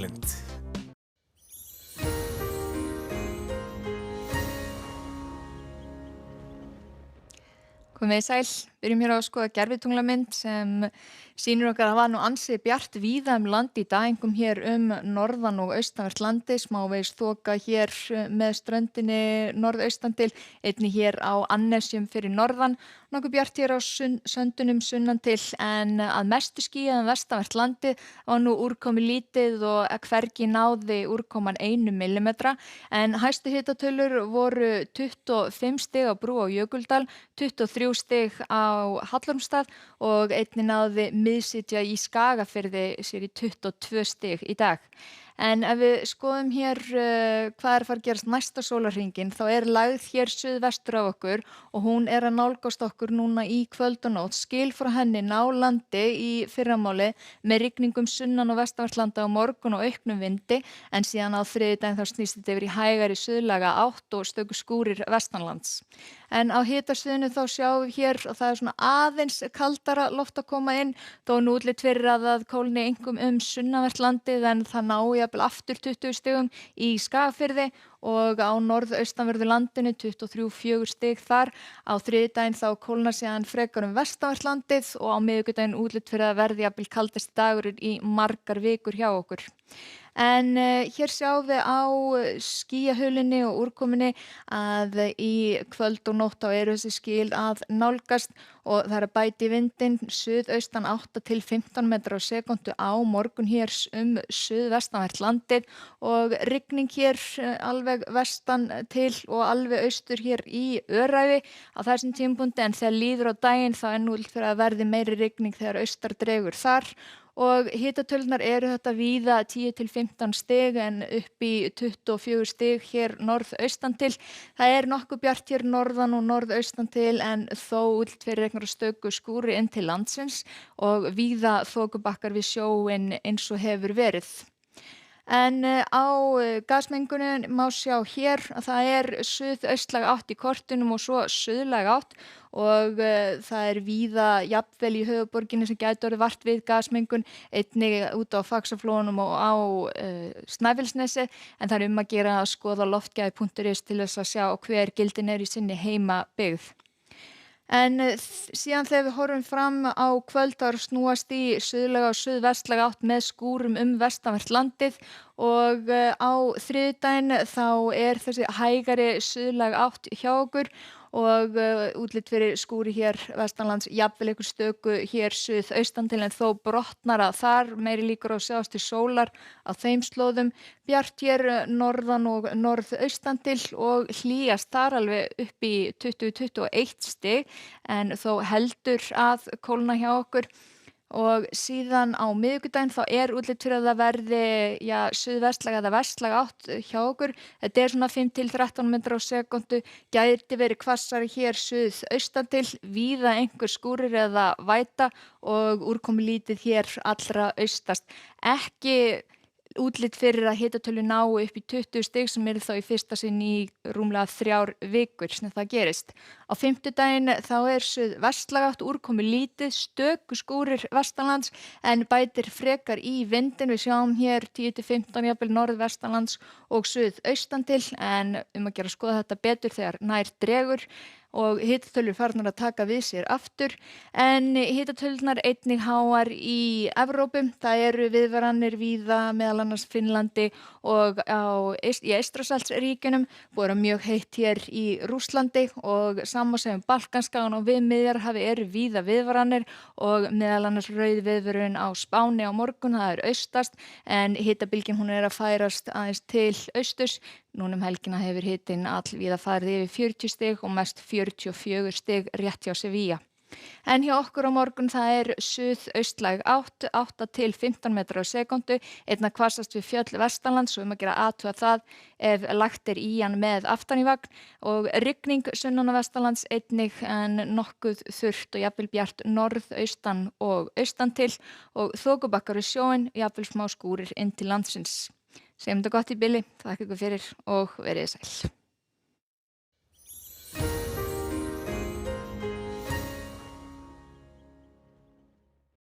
Lind. Komið þið sæl, við erum hér á að skoða gervitunglamynd sem sýnir okkar að það var nú ansi bjart víða land í dag, einkum hér norðan og austanvert landi, smávegis þoka hér með ströndinni norðaustan til, einnig hér á Annesjum fyrir norðan, nokkuð bjart hér á söndunum sunnan til en að mestu skýjað vestanvert landi og nú úrkomi lítið og hvergi náði úrkoman 1 millimetra en hæstu hitatölur voru 25 stig á Brú á Jökuldal, 23 stig á Hallormsstað og einnig náði miðsitja í Skagafirði sér í 22 stig í dag. En ef við skoðum hér hvað er að fara að gerast næsta sólarhringinn þá er lagð hér suðvestur af okkur og hún er að nálgast okkur núna í kvöld og nótt. Skil frá henni ná landi í fyrramáli með rigningum sunnan og vestanvert landa á morgun og auknum vindi en síðan á þriðjudaginn þá snýst þetta yfir í hægari suðlæga átt og stöku skúrir vestanlands. En á hitasviðinu þá sjáum við hér að það er svona aðeins kaldara loft að koma inn þó nú útlit fyrir að það kólni einkum sunnanvert landið en það nái jafnvel aftur 20 stigum í Skagafirði og á norðaustanverðu landinu 23-4 stig þar. Á þriðjudaginn þá kólnar síðan frekar vestanvert landið og á miðvikudaginn útlit fyrir að verði jafnvel kaldasti dagurinn í margar vikur hjá okkur. En hér sjáum við á skýjahulunni og úrkomunni að í kvöld og nótt þá eru þessi skil að nálgast og það er að bæta í vindinn suðaustan 8 til 15 metrar á sekúndu á morgun hér suðvestanvert landið og rigning hér alveg vestan til og alveg austur hér í Öræfi á þessum tímapunkti en þegar líður á daginn þá er nú fyrir að verði meiri rigning þegar austar dregur þar. Og hitatölurnar eru þetta víða 10 til 15 stig en upp í 24 stig hér norðaustan til. Það er nokkuð bjart hér norðan og norðaustan til en þó útlit fyrir einhverja stöku skúri inn til landsins og víða þokubakkar við sjóinn eins og hefur verið. En á gasmengunin má sjá hér að það er suðaustlæg átt í kortunum og svo suðlæg átt og það er víða jafnvel í höfuðborginni sem gæti orðið vart við gasmengun, einnig út á Faxaflóanum og á Snæfellsnesi en það er að gera að skoða loftgæði.is til þess að sjá hver gildin er í sinni heimabyggð. En síðan þegar við horfum fram á kvöld þá snúast í suðlæga og suðvestlæga átt með skúrum vestanvert landið og á þriðjudaginn þá er þessi hægari suðlæg átt hjá okkur og útlit fyrir skúri hér vestanlands, jafnvel einhver stöku hér suðaustan til en þó brotnara þar, meiri líkur á sjást til sólar á þeim slóðum, bjart hér norðan og norðaustan til og hlýjast þar alveg upp í 20-21 stig en þó heldur að kólna hjá okkur. Og síðan á miðvikudaginn þá er útlit fyrir að það verði suðvestlæg eða vestlæg átt hjá okkur. Þetta er svona 5 til 13 metrar á sekúndu, gæti verið hvassari hér suðaustan til, víða einhver skúrir eða væta og úrkomi lítið hér allra austast. Ekki útlit fyrir að hitatölur ná upp í 20 stig sem eru þá í fyrsta sinn í rúmlega 3 vikur sem það gerist. Á fimmtudaginn þá er suðvestlæg átt, úrkomi lítið, stöku skúrir vestanlands en bætir frekar í vindinn. Við sjáum hér 10 til 15 jafnvel norðvestanlands og suðaustan til en að gera að skoða þetta betur þegar nær dregur. Og hitatölur farnar að taka við sér aftur en hitatölurnar einnig háar í Evrópu. Það eru viðvaranir víða meðal annars Finnlandi og í Eystrasaltsríkjunum, búið mjög heitt hér í Rússlandi og sama sem Balkanskagan og við Miðjarðarhafi eru víða viðvaranir og meðal annars rauð viðvörun á Spáni á morgun, það er austast en hitabylgjan hún er að færast aðeins til austurs. Núna helgina hefur hitinn allvíða farið yfir 40 stig og mest 44 stig rétt hjá Sevilla. En hjá okkur á morgun það er suðaustlæg átt, 8 til 15 metrar á sekúndu, einna hvassast við fjöll vestanlands og að gera athuga það ef lagt er í hann með aftan í vagn og rigning sunnan og vestanlands einnig en nokkuð þurrt og jafnvel bjart norðaustan og austan til og þokubakkar við sjóinn, jafnvel smá skúrir inn til landsins. Segjum þetta gott í bili, þakka ykkur fyrir og verið sæl.